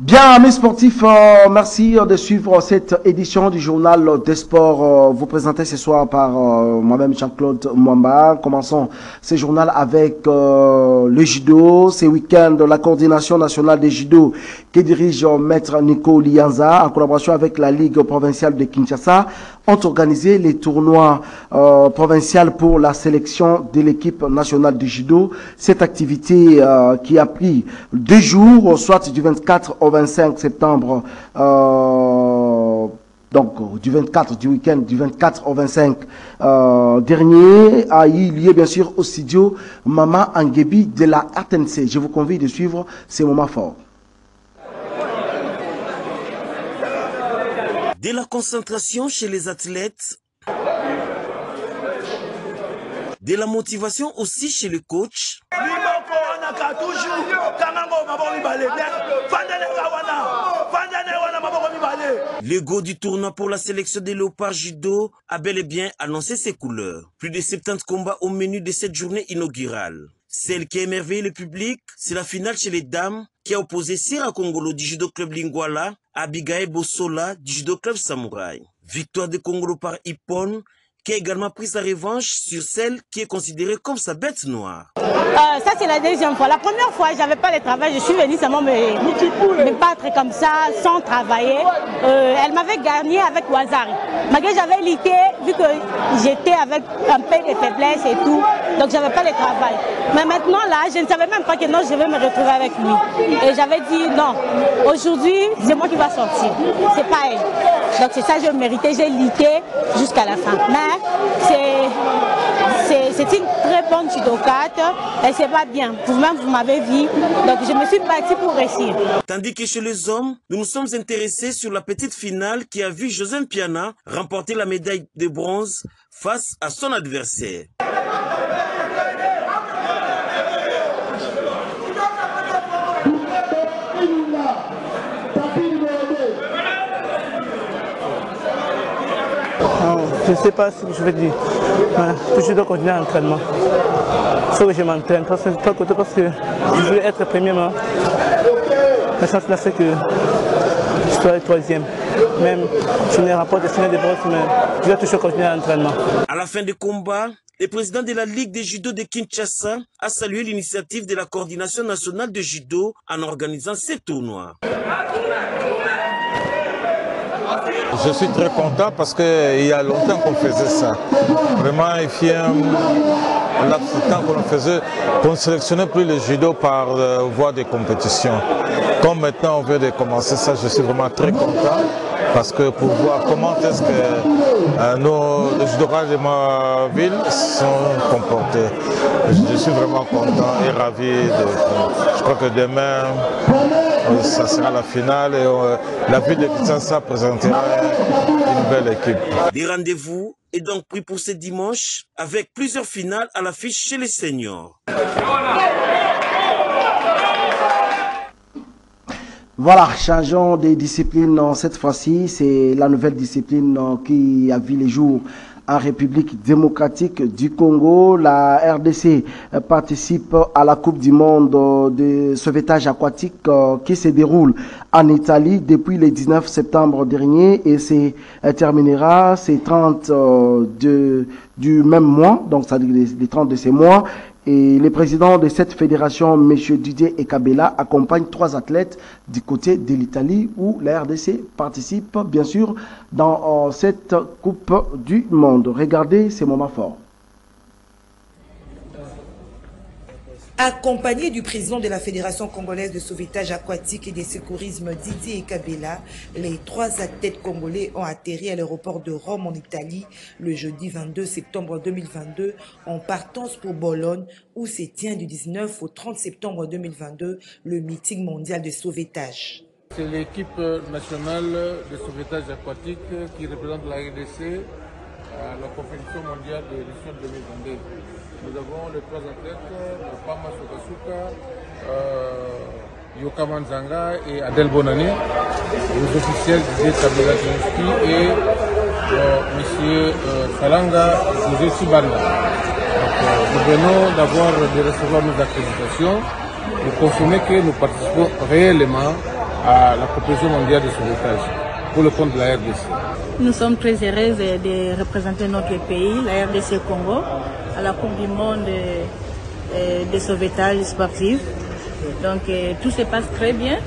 Bien, amis sportifs, merci de suivre cette édition du journal des sports. Vous présenté ce soir par moi-même Jean-Claude Mwamba. Commençons ce journal avec le judo. Ce week-end, la coordination nationale des judo qui dirige Maître Nico Lianza en collaboration avec la Ligue provinciale de Kinshasa ont organisé les tournois provinciaux pour la sélection de l'équipe nationale de judo. Cette activité qui a pris 2 jours, soit du 24 au 25 septembre, donc du 24 du week-end, du 24 au 25 dernier, a eu lieu bien sûr au studio Mama Angebi de la RTNC. Je vous convie de suivre ces moments forts. De la concentration chez les athlètes, de la motivation aussi chez le coach. Le go du tournoi pour la sélection des léopards judo a bel et bien annoncé ses couleurs. Plus de 70 combats au menu de cette journée inaugurale. Celle qui a émerveillé le public, c'est la finale chez les dames qui a opposé Sira Kongolo du judo club Lingwala à Abigail Bossola du judo club Samouraï. Victoire de Kongolo par Ippon, qui a également pris sa revanche sur celle qui est considérée comme sa bête noire. Ça c'est la deuxième fois. La première fois, j'avais pas de travail. Je suis venue seulement me battre comme ça, sans travailler. Elle m'avait gagné avec Wazari. Malgré j'avais lutté, vu que j'étais avec un peu de faiblesse et tout, donc j'avais pas de travail. Mais maintenant là, je ne savais même pas que non, je vais me retrouver avec lui. Et j'avais dit non, aujourd'hui, c'est moi qui va sortir. C'est pas elle. Donc c'est ça que je méritais, j'ai lutté jusqu'à la fin. Mais c'est une très bonne judokate et c'est pas bien. Vous-même, vous m'avez vu, donc je me suis battue pour réussir. Tandis que chez les hommes, nous nous sommes intéressés sur la petite finale qui a vu José Mpiana remporter la médaille de bronze face à son adversaire. Je ne sais pas ce que je vais dire. Je dois continuer l'entraînement. Il faut que je m'entraîne. Parce que je voulais être premièrement. La chance là, c'est que je dois être troisième. Même si je n'ai rapport de finale de bronze, mais je dois toujours continuer l'entraînement. À la fin du combat, le président de la Ligue des judo de Kinshasa a salué l'initiative de la coordination nationale de judo en organisant ces tournois. Je suis très content parce qu'il y a longtemps qu'on faisait ça. Vraiment, il y a un laps de temps qu'on faisait, qu'on ne sélectionnait plus le judo par voie de compétition. Comme maintenant on vient de commencer ça, je suis vraiment très content parce que pour voir comment est-ce que les judokas de ma ville sont comportés. Je suis vraiment content et ravi. Je crois que demain, ça sera la finale et la ville de Kinshasa présentera une belle équipe. Des rendez-vous est donc pris pour ce dimanche avec plusieurs finales à l'affiche chez les seniors. Voilà, changeons de discipline. Cette fois-ci, c'est la nouvelle discipline qui a vu les jours en République démocratique du Congo. La RDC participe à la Coupe du monde de sauvetage aquatique qui se déroule en Italie depuis le 19 septembre dernier et se terminera ces 30 du même mois, donc ça dit les 30 de ces mois. Et le président de cette fédération, M. Didier Ekabela, accompagne 3 athlètes du côté de l'Italie où la RDC participe, bien sûr, dans cette Coupe du Monde. Regardez ces moments forts. Accompagné du président de la Fédération congolaise de sauvetage aquatique et de secourisme Didier Ekabela, les 3 athlètes congolais ont atterri à l'aéroport de Rome en Italie le jeudi 22 septembre 2022 en partance pour Bologne où se tient du 19 au 30 septembre 2022 le meeting mondial de sauvetage. C'est l'équipe nationale de sauvetage aquatique qui représente la RDC à la compétition mondiale de l'édition 2022. Nous avons les 3 athlètes, Pama Sokasuka, Yoka Manzanga et Adel Bonani, les officiels Didier Kabila et M. Salanga José Sibanda. Nous venons de recevoir nos accréditations, nous confirmer que nous participons réellement à la compétition mondiale de sauvetage pour le compte de la RDC. Nous sommes très heureux de représenter notre pays, la RDC Congo, à la Coupe du monde de sauvetage sportif. Donc tout se passe très bien.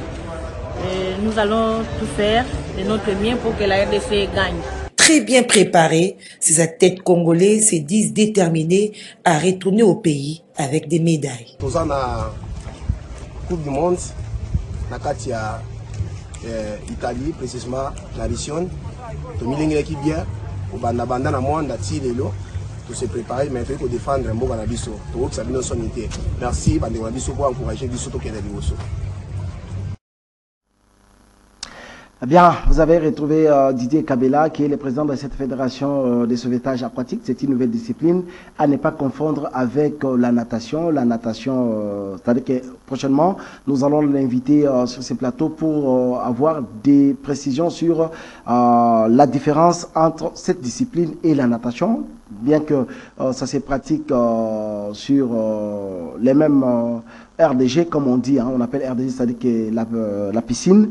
Nous allons tout faire de notre mieux pour que la RDC gagne. Très bien préparés, ces athlètes congolais se disent déterminés à retourner au pays avec des médailles. Nous avons la Coupe du monde, la Katia Italie, précisément la Mission. Nous avons qui bien, nous avons tout se préparer, mais il faut défendre un bon cannabis. Merci pour encourager les autres. Eh bien, vous avez retrouvé Didier Kabela, qui est le président de cette fédération de sauvetage aquatique. C'est une nouvelle discipline à ne pas confondre avec la natation. La natation, c'est-à-dire que prochainement, nous allons l'inviter sur ce plateau pour avoir des précisions sur la différence entre cette discipline et la natation. Bien que ça se pratique sur les mêmes RDG, comme on dit, hein, on appelle RDG, c'est-à-dire que la piscine.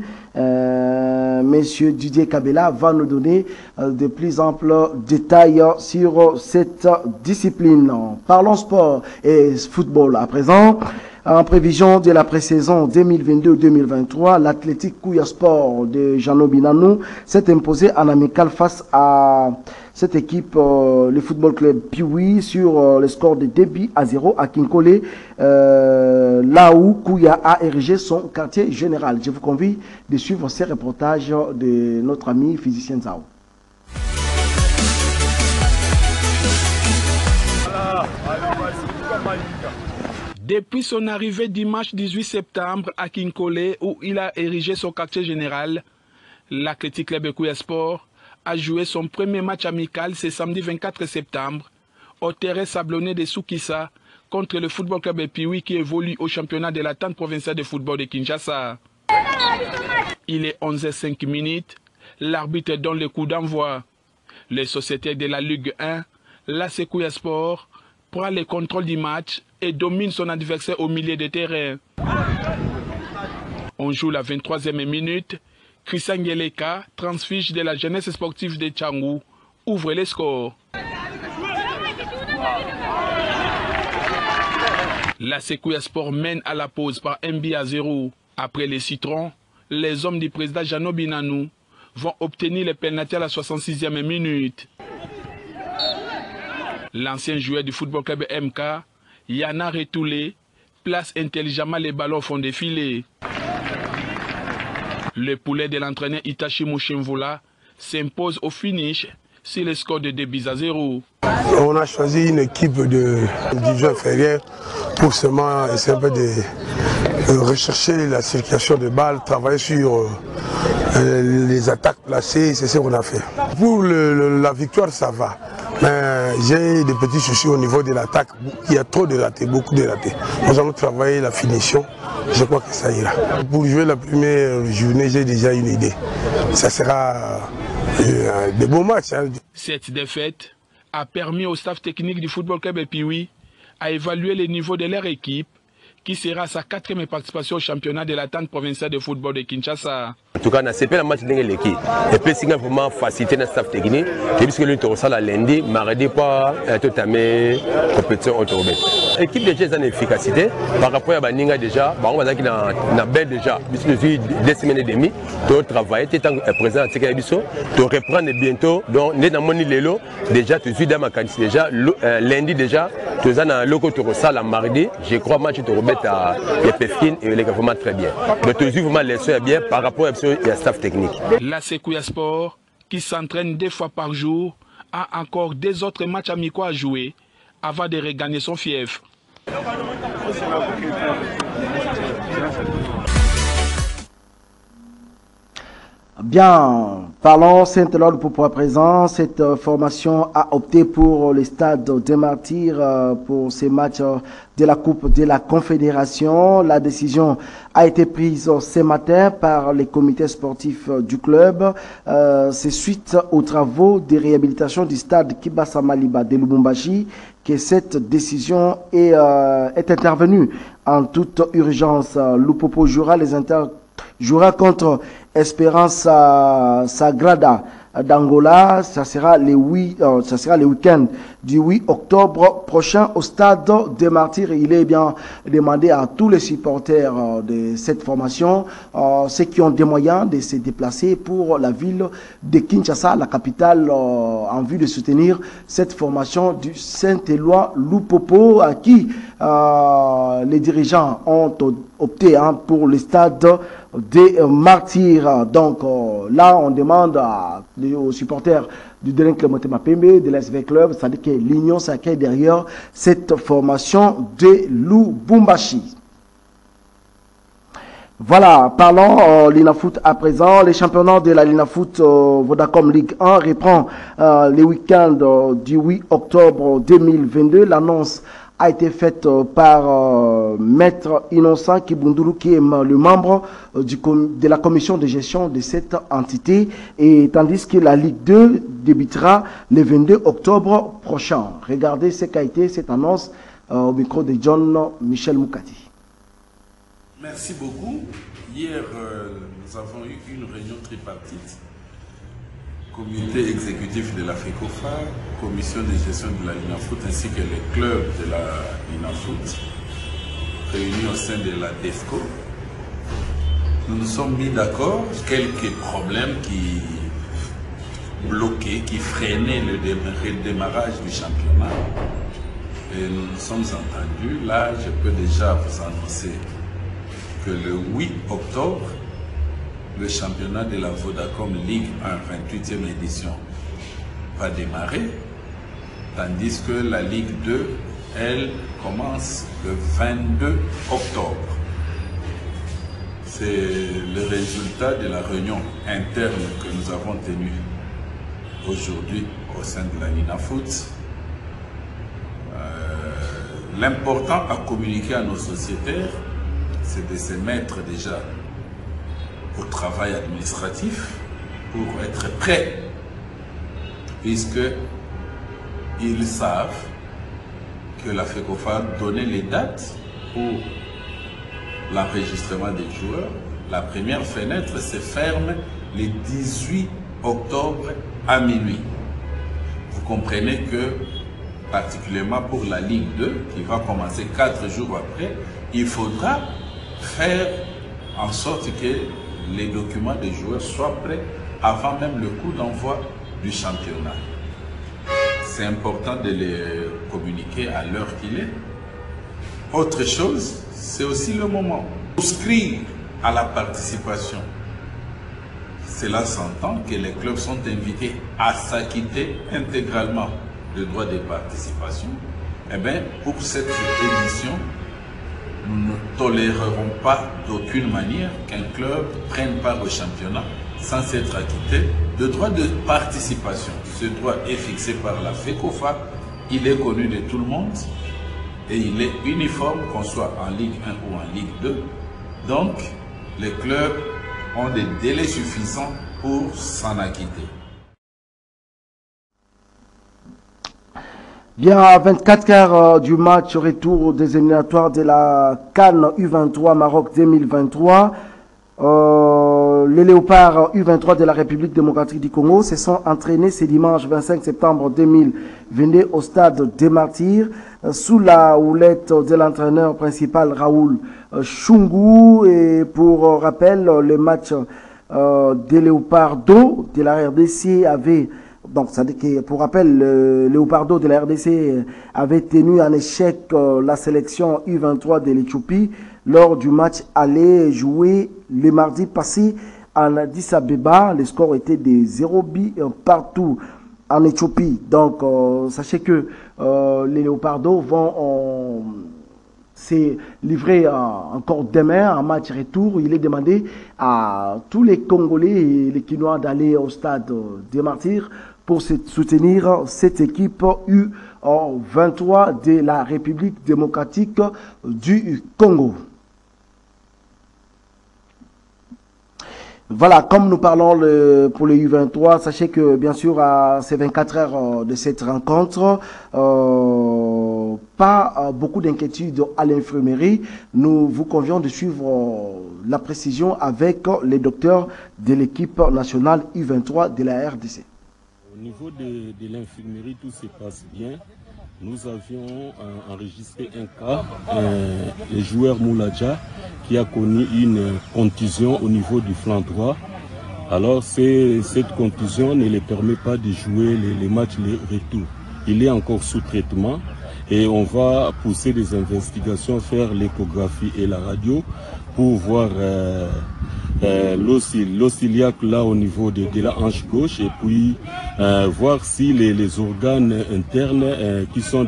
Monsieur Didier Kabela va nous donner de plus amples détails sur cette discipline. Parlons sport et football à présent. En prévision de la pré-saison 2022-2023, l'athlétique Kouya Sport de Jeannot Binanou s'est imposé en amical face à cette équipe, le football club Piwi, sur le score de 2-0 à Kinkole, là où Kouya a érigé son quartier général. Je vous convie de suivre ces reportages de notre ami physicien Zao. Depuis son arrivée dimanche 18 septembre à Kinkole, où il a érigé son quartier général, l'athlétique club Kouya Sport a joué son premier match amical ce samedi 24 septembre au terrain sablonné de Soukissa contre le football club Piwi qui évolue au championnat de la tente provinciale de football de Kinshasa. Il est 11h05, l'arbitre donne le coup d'envoi. Les sociétés de la Ligue 1, l'AS Kouya Sport, prend le contrôle du match et domine son adversaire au milieu de terrain. On joue la 23e minute. Christian Geleka, transfuge de la jeunesse sportive de Tchangou, ouvre les scores. La Kouya Sport mène à la pause par 1-0. Après les citrons, les hommes du président Jeannot Binanou vont obtenir le pénalty à la 66e minute. L'ancien joueur du football club MK, Yana Retoulé, place intelligemment les ballons au fond des filets. Le poulet de l'entraîneur Itachi Mouchemvoula s'impose au finish sur le score de 2-0. On a choisi une équipe de division inférieure pour seulement essayer un peu de rechercher la circulation de balles, travailler sur les attaques placées, c'est ce qu'on a fait. Pour la victoire, ça va. Mais j'ai des petits soucis au niveau de l'attaque. Il y a trop de ratés, beaucoup de ratés. Nous allons travailler la finition. Je crois que ça ira. Pour jouer la première journée, j'ai déjà une idée. Ça sera de beaux matchs. Hein. Cette défaite a permis au staff technique du football club Piwi à évaluer le niveau de leur équipe, qui sera sa 4e participation au championnat de la tente provinciale de football de Kinshasa. En tout cas, on a fait le match de l'équipe. Et puis, c'est vraiment facilité le staff technique. Et puisque nous avons ça lundi, mardi, pas tout à fait compétition autour. L'équipe déjà est en efficacité. Par rapport à Baninga déjà, on va dire qu'il y a belle déjà. Depuis 2 semaines et demie, tu as travaillé, tu es présent à Tsekaibiso, tu reprends bientôt. Donc, nous avons Lelo, déjà, tu suis dans ma quantité déjà. Lundi déjà, tu es dans le loco, tu as ça le mardi. Je crois que tu te à Yepefkin et les vraiment très bien. Mais tu as vraiment les soins bien par rapport à staff technique. La Kouya Sport, qui s'entraîne 2 fois par jour, a encore 2 autres matchs amicaux à jouer avant de regagner son fief. Bien, parlons Saint-Lord pour présent. Cette formation a opté pour le stade des Martyrs pour ces matchs de la Coupe de la Confédération. La décision a été prise ce matin par les comités sportifs du club. C'est suite aux travaux de réhabilitation du stade Kibasa Maliba de Lubumbashi que cette décision est intervenue en toute urgence. Lupopo jouera jouera contre Esperance Sagrada d'Angola. Ça sera le week-end du 8 octobre prochain au stade des Martyrs. Il est bien demandé à tous les supporters de cette formation, ceux qui ont des moyens de se déplacer pour la ville de Kinshasa, la capitale, en vue de soutenir cette formation du Saint-Éloi Lupopo, à qui les dirigeants ont opté pour le stade des Martyrs. Donc là, on demande aux supporters du Delen Clémentema Pembe, de l'SV Club, c'est-à-dire que l'Union s'accueille derrière cette formation de Lubumbashi. Voilà, parlons Linafoot à présent. Les championnats de la Linafoot Vodacom Ligue 1 reprend les week-ends du 8 octobre 2022. L'annonce a été faite par Maître Innocent Kibunduru, qui est le membre de la commission de gestion de cette entité, et tandis que la Ligue 2 débutera le 22 octobre prochain. Regardez ce qu'a été cette annonce au micro de John Michel Moukati. Merci beaucoup. Hier, nous avons eu une réunion tripartite. Comité exécutif de la FECOFA, commission de gestion de la Linafoot ainsi que les clubs de la Linafoot réunis au sein de la DEFCO. Nous nous sommes mis d'accord, quelques problèmes qui bloquaient, qui freinaient le démarrage du championnat. Et nous nous sommes entendus. Là, je peux déjà vous annoncer que le 8 octobre, le championnat de la Vodacom Ligue 1, 28e édition, va démarrer, tandis que la Ligue 2, elle, commence le 22 octobre. C'est le résultat de la réunion interne que nous avons tenue aujourd'hui au sein de la Linafoot. L'important à communiquer à nos sociétaires, c'est de se mettre déjà au travail administratif pour être prêts, puisqu'ils savent que la FECOFA donnait les dates pour l'enregistrement des joueurs. La première fenêtre se ferme le 18 octobre à minuit. Vous comprenez que, particulièrement pour la Ligue 2, qui va commencer 4 jours après, il faudra faire en sorte que les documents des joueurs soient prêts avant même le coup d'envoi du championnat. C'est important de les communiquer à l'heure qu'il est. Autre chose, c'est aussi le moment. Souscrire à la participation. Cela s'entend que les clubs sont invités à s'acquitter intégralement de droits de participation. Eh bien, pour cette édition, nous ne tolérerons pas d'aucune manière qu'un club prenne part au championnat sans s'être acquitté de droits de participation. Ce droit est fixé par la FECOFA, il est connu de tout le monde et il est uniforme, qu'on soit en Ligue 1 ou en Ligue 2. Donc, les clubs ont des délais suffisants pour s'en acquitter. Bien, à 24 heures du match retour des éliminatoires de la CAN U23 Maroc 2023, les Léopards U23 de la République démocratique du Congo se sont entraînés ce dimanche 25 septembre 2022 au stade des Martyrs sous la houlette de l'entraîneur principal Raoul Chungu. Et pour rappel, le match des Léopards de la RDC avait... Donc, ça dit que, pour rappel, le Léopardo de la RDC avait tenu en échec la sélection U23 de l'Éthiopie lors du match aller joué le mardi passé en Addis Abeba. Le score était de 0 buts partout en Éthiopie. Donc, sachez que les Léopardos vont se livrer encore demain en match retour. Il est demandé à tous les Congolais et les Kinois d'aller au stade des Martyrs pour soutenir cette équipe U23 de la République démocratique du Congo. Voilà, comme nous parlons pour le U23, sachez que bien sûr à ces 24 heures de cette rencontre, pas beaucoup d'inquiétudes à l'infirmerie. Nous vous convions de suivre la précision avec les docteurs de l'équipe nationale U23 de la RDC. Au niveau de l'infirmerie, tout se passe bien. Nous avions enregistré un cas, le joueur Mouladja, qui a connu une contusion au niveau du flanc droit. Alors cette contusion ne le permet pas de jouer les matchs retour. Il est encore sous traitement et on va pousser des investigations, faire l'échographie et la radio pour voir l'os iliaque là au niveau de la hanche gauche et puis voir si les organes internes qui sont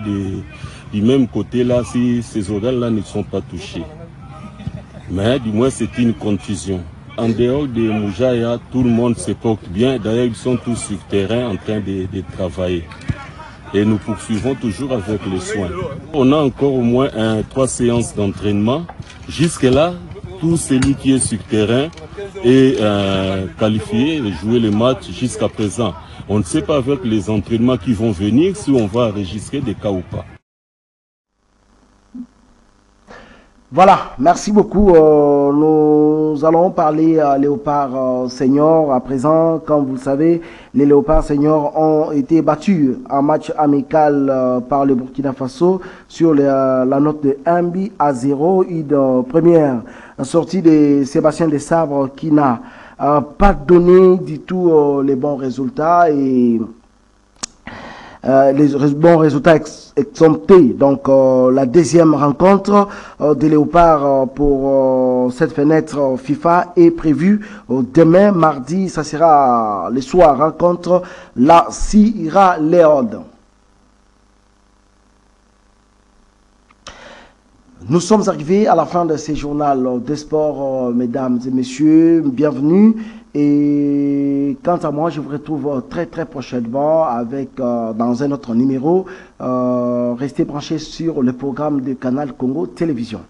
du même côté là, si ces organes là ne sont pas touchés. Mais du moins c'est une contusion. En dehors de Moujaya, tout le monde se porte bien. D'ailleurs, ils sont tous sur terrain en train de travailler. Et nous poursuivons toujours avec les soins. On a encore au moins 3 séances d'entraînement. Jusque-là, tout celui qui est sur terrain est qualifié de jouer le match jusqu'à présent. On ne sait pas avec les entraînements qui vont venir si on va enregistrer des cas ou pas. Voilà, merci beaucoup. Nous allons parler à Léopard Senior. À présent, comme vous le savez, les Léopards Seniors ont été battus en match amical par le Burkina Faso sur la note de 1-0. Une première sortie de Sébastien Desabre qui n'a pas donné du tout les bons résultats et les bons résultats exemptés. Donc la deuxième rencontre des Léopards pour cette fenêtre FIFA est prévue demain mardi. Ça sera le soir, rencontre la Sierra Leone. Nous sommes arrivés à la fin de ce journal des sports, mesdames et messieurs. Bienvenue. Et quant à moi, je vous retrouve très prochainement avec dans un autre numéro. Restez branchés sur le programme de Canal Congo Télévision.